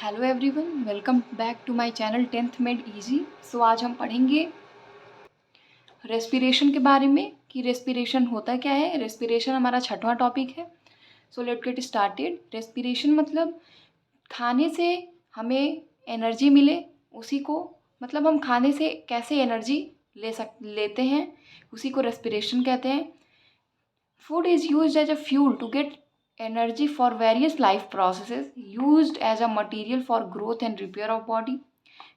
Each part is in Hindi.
Hello everyone, welcome back to my channel 10th made easy. So आज हम पढ़ेंगे रेस्पिरेशन के बारे में कि रेस्पिरेशन होता क्या है। रेस्पिरेशन हमारा छठवां टॉपिक है। So let get started. Respiration मतलब खाने से हमें एनर्जी मिले, उसी को मतलब हम खाने से कैसे एनर्जी लेते हैं, उसी को रेस्पिरेशन कहते हैं। Food is used as a fuel to get energy for various life processes, used as a material for growth and repair of body.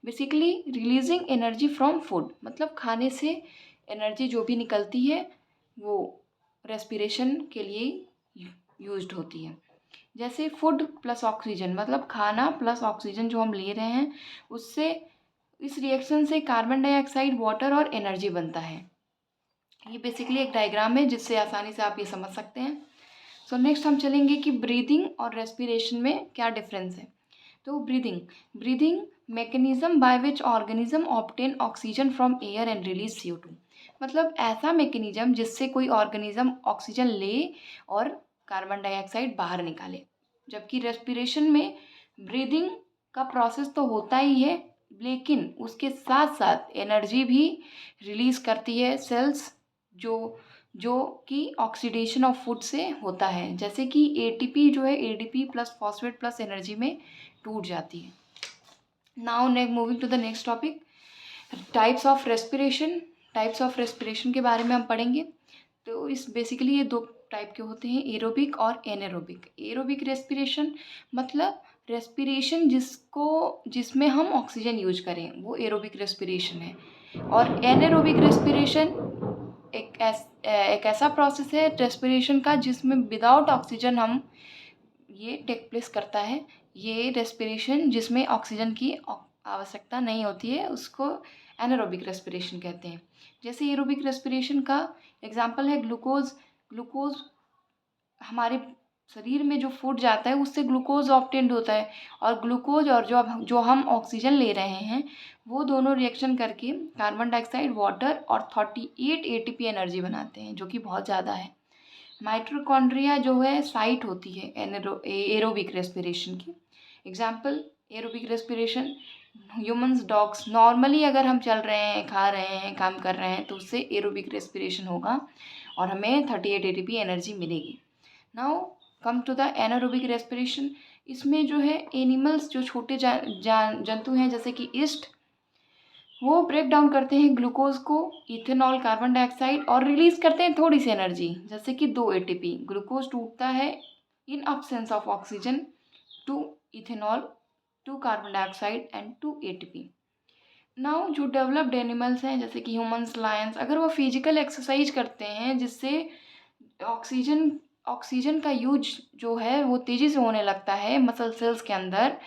Basically releasing energy from food, मतलब खाने से एनर्जी जो भी निकलती है वो रेस्पिरेशन के लिए यूज्ड होती है। जैसे फूड प्लस ऑक्सीजन, मतलब खाना प्लस ऑक्सीजन जो हम ले रहे हैं, उससे इस रिएक्शन से कार्बन डाइऑक्साइड, वाटर और एनर्जी बनता है। ये बेसिकली एक डायग्राम है जिससे आसानी से आप ये समझ सकते हैं। सो नेक्स्ट हम चलेंगे कि ब्रीदिंग और रेस्पिरेशन में क्या डिफरेंस है। तो breathing mechanism by which organism obtain oxygen from air and release CO2, मतलब ऐसा मैकेनिज्म जिससे कोई ऑर्गेनिज्म ऑक्सीजन ले और कार्बन डाइऑक्साइड बाहर निकाले। जबकि रेस्पिरेशन में ब्रीदिंग का प्रोसेस तो होता ही है, लेकिन उसके साथ साथ एनर्जी भी रिलीज करती है सेल्स, जो जो कि ऑक्सीडेशन ऑफ फूड से होता है। जैसे कि ATP जो है ADP plus phosphate plus energy में टूट जाती है। Now moving to the next topic, types of respiration के बारे में हम पढ़ेंगे। तो इस बेसिकली ये दो टाइप के होते हैं, एरोबिक और एनेरोबिक। एरोबिक रेस्पिरेशन मतलब रेस्पिरेशन जिसमें हम ऑक्सीजन यूज करें, वो एरोबिक रेस्पिरेशन है। और एनेरोबिक रेस्पिरेशन एक ऐसा प्रोसेस है रेस्पिरेशन का जिसमें विदाउट ऑक्सीजन हम ये टेक प्लेस करता है। ये रेस्पिरेशन जिसमें ऑक्सीजन की आवश्यकता नहीं होती है, उसको एनारोबिक रेस्पिरेशन कहते हैं। जैसे एरोबिक रेस्पिरेशन का एग्जांपल है ग्लूकोज हमारे शरीर में जो फूड जाता है उससे ग्लूकोज ऑब्टेन्ड होता है, और ग्लूकोज और जो हम ऑक्सीजन ले रहे हैं वो दोनों रिएक्शन करके कार्बन डाइऑक्साइड, वाटर और 38 ATP एनर्जी बनाते हैं, जो कि बहुत ज़्यादा है। माइटोकॉन्ड्रिया जो है साइट होती है एरोबिक रेस्पिरेशन की। Example aerobic respiration humans, dogs. Normally अगर हम चल रहे हैं, खा रहे हैं, काम कर रहे हैं तो उससे एरोबिक रेस्पिरेशन होगा और हमें 38 ATP एनर्जी मिलेगी। Now come to the anaerobic respiration. इसमें जो है एनिमल्स, जो छोटे जंतु हैं जैसे कि ईस्ट, वो ब्रेक डाउन करते हैं ग्लूकोज को, इथेनॉल, कार्बन डाइऑक्साइड, और रिलीज करते हैं थोड़ी सी एनर्जी जैसे कि 2 ATP। ग्लूकोज टूटता है in absence of oxygen to ethanol, to carbon dioxide and to ATP। Now जो डेवलप्ड एनिमल्स हैं जैसे कि ह्यूमंस, लायंस, अगर वो फिजिकल एक्सरसाइज करते हैं जिससे ऑक्सीजन का यूज जो है वो तेज़ी से होने लगता है मसल सेल्स के अंदर,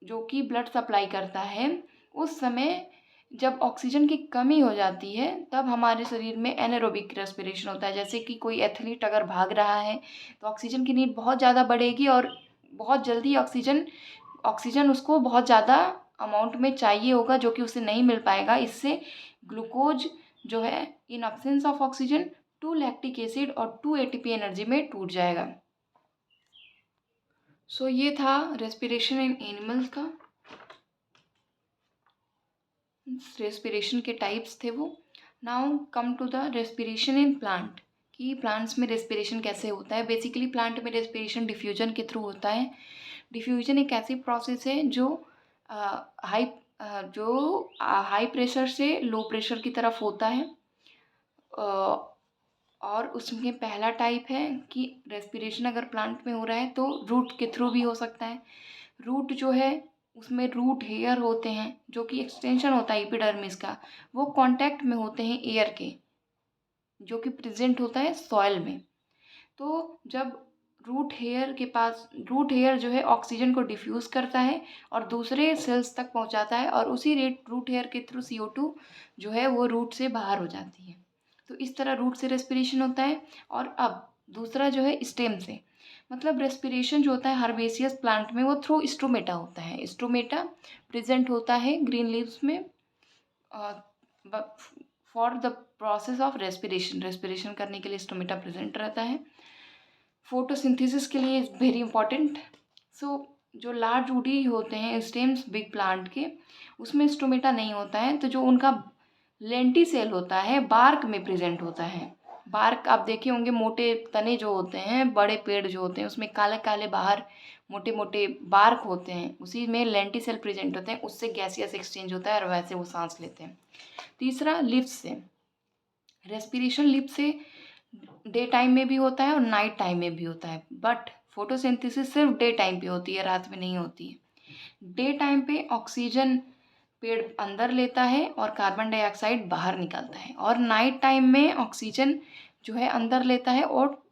जो कि ब्लड सप्लाई करता है, उस समय जब ऑक्सीजन की कमी हो जाती है तब हमारे शरीर में एनारोबिक रेस्पिरेशन होता है। जैसे कि कोई एथलीट अगर भाग रहा है तो ऑक्सीजन की नीड बहुत ज़्यादा बढ़ेगी और बहुत जल्दी ऑक्सीजन उसको बहुत ज़्यादा अमाउंट में चाहिए होगा, जो कि उसे नहीं मिल पाएगा। इससे ग्लूकोज जो है in absence of oxygen 2 lactic acid और 2 ATP एनर्जी में टूट जाएगा। सो ये था रेस्पिरेशन इन एनिमल्स का, रेस्पिरेशन के टाइप्स थे वो। Now come to the respiration in plant, कि प्लांट्स में रेस्पिरेशन कैसे होता है। बेसिकली प्लांट में रेस्पिरेशन डिफ्यूजन के थ्रू होता है। डिफ्यूजन एक ऐसी प्रोसेस है जो हाई प्रेशर से लो प्रेशर की तरफ होता है, और उसमें पहला टाइप है कि रेस्पिरेशन अगर प्लांट में हो रहा है तो रूट के थ्रू भी हो सकता है। रूट जो है उसमें रूट हेयर होते हैं, जो कि एक्सटेंशन होता है एपिडर्मिस का, वो कांटेक्ट में होते हैं एयर के, जो कि प्रेजेंट होता है सॉइल में। तो जब रूट हेयर जो है ऑक्सीजन को डिफ्यूज़ करता है और दूसरे सेल्स तक पहुंचाता है, और उसी रूट हेयर के थ्रू CO2 जो है वो रूट से बाहर हो जाती है। तो इस तरह रूट से रेस्पिरेशन होता है। और अब दूसरा जो है स्टेम से, मतलब रेस्पिरेशन जो होता है हर्बेसियस प्लांट में वो थ्रू स्टोमेटा होता है। स्टोमेटा प्रेजेंट होता है ग्रीन लीव्स में for the process of respiration करने के लिए स्टोमेटा प्रेजेंट रहता है। फोटोसिंथेसिस के लिए इज़ वेरी इंपॉर्टेंट। सो जो लार्ज वुडी होते हैं स्टेम्स बिग प्लांट के, उसमें स्टोमेटा नहीं होता है। तो जो उनका लेंटिसेल होता है बार्क में प्रेजेंट होता है। बार्क आप देखे होंगे, मोटे तने जो होते हैं, बड़े पेड़ जो होते हैं उसमें काले काले बाहर मोटे मोटे बार्क होते हैं, उसी में लेंटिसेल प्रेजेंट होते हैं। उससे गैसियस एक्सचेंज होता है और वैसे वो सांस लेते हैं। तीसरा लिप्स से, रेस्पिरेशन लिप्स से डे टाइम में भी होता है और नाइट टाइम में भी होता है, बट फोटोसिंथेसिस सिर्फ डे टाइम पे होती है, रात में नहीं होती है। डे टाइम पे ऑक्सीजन पेड़ अंदर लेता है और कार्बन डाइऑक्साइड बाहर निकालता है, और नाइट टाइम में ऑक्सीजन जो है अंदर लेता है और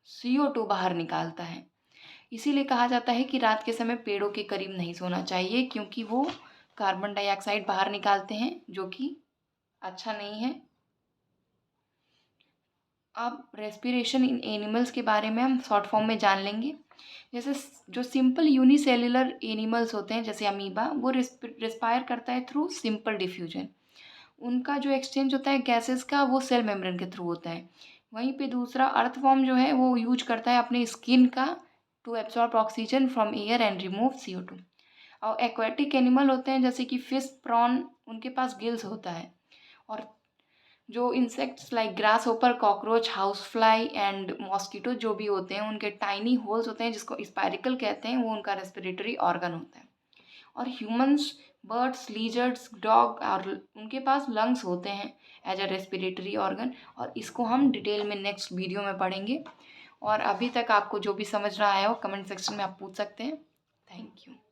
CO2 बाहर निकालता है। इसीलिए कहा जाता है कि रात के समय पेड़ों के करीब नहीं सोना चाहिए, क्योंकि वो कार्बन डाइऑक्साइड बाहर निकालते हैं, जो कि अच्छा नहीं है। अब रेस्पिरेशन इन एनिमल्स के बारे में हम शॉर्ट फॉर्म में जान लेंगे। जैसे जो सिंपल यूनिसेल्युलर एनिमल्स होते हैं जैसे अमीबा, वो रेस्पायर करता है थ्रू सिंपल डिफ्यूजन। उनका जो एक्सचेंज होता है गैसेस का, वो सेल मेम्ब्रेन के थ्रू होता है। वहीं पे दूसरा अर्थवॉर्म जो है वो यूज करता है अपने स्किन का to absorb oxygen from air and remove CO2। और एक्वाटिक एनिमल होते हैं जैसे कि फिश, प्रॉन, उनके पास गिल्स होता है। और जो insects like grass hopper, cockroach, house fly and mosquito जो भी होते हैं, उनके टाइनी होल्स होते हैं जिसको स्पाइरिकल कहते हैं, वो उनका रेस्पिरेटरी ऑर्गन होता है। और ह्यूमंस, बर्ड्स, लीजर्ड्स, डॉग, और उनके पास लंग्स होते हैं एज अ रेस्पिरेटरी ऑर्गन। और इसको हम डिटेल में नेक्स्ट वीडियो में पढ़ेंगे। और अभी तक आपको जो भी समझ रहा है वो कमेंट सेक्शन में आप पूछ सकते हैं। Thank you.